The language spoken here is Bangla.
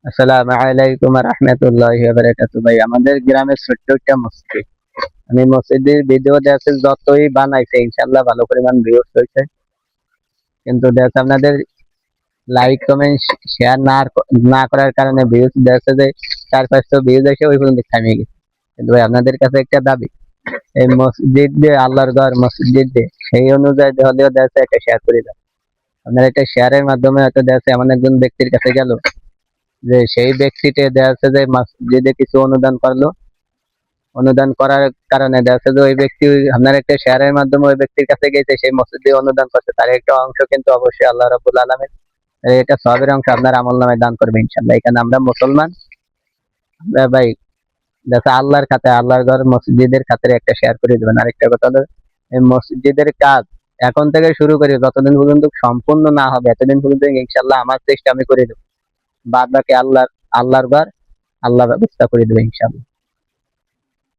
আসসালামু আলাইকুম রাহমাতুল্লাহি ওয়া বারাকাতুহু। ভাই আমাদের গ্রামের ছোট্ট একটা মসজিদ, আমি মসজিদের ভিডিও দেখে যতই বানাইছে ইনশাআল্লাহ ভালো পরিমাণ ভিউজ হয়েছে, কিন্তু দেখে আপনাদের লাইক কমেন্ট শেয়ার না করার কারণে ভিউজ দেখছে যে 400-500 ভিউজ এসে ওই পর্যন্ত থামিয়ে গেছে। কিন্তু ভাই আপনাদের কাছে একটা দাবি, এই মসজিদ দিয়ে আল্লাহর ঘর মসজিদ দিয়ে সেই অনুযায়ী হলেও দেখছে একটা শেয়ার করে দাও। আপনার একটা শেয়ারের মাধ্যমে হয়তো দেখছে এমন একজন ব্যক্তির কাছে গেল যে সেই ব্যক্তিতে দেখা যাচ্ছে যে মসজিদে কিছু অনুদান করলো, অনুদান করার কারণে দেখা যাচ্ছে যে ওই ব্যক্তি আপনার একটা শেয়ারের মাধ্যমে ওই ব্যক্তির কাছে গেছে, সেই মসজিদে অনুদান করছে, তার একটা অংশ কিন্তু অবশ্যই আল্লাহ রাব্বুল আলামিন এটা সওয়াবের অংশ আপনার আমলনামায় দান করবে ইনশাআল্লাহ। এখানে আমরা মুসলমান, আমরা ভাই দেখা আল্লাহর খাতায় আল্লাহর ঘর মসজিদের খাতারে একটা শেয়ার করে দেবেন। আরেকটা কথা হলো এই মসজিদের কাজ এখন থেকে শুরু করি, যতদিন পর্যন্ত সম্পূর্ণ না হবে এতদিন পর্যন্ত ইনশাআল্লাহ আমার চেষ্টা আমি করে দেবো। বাদ বাকি আল্লাহর ঘর আল্লাহ ব্যবস্থা করে দেবে ইনশাআল্লাহ।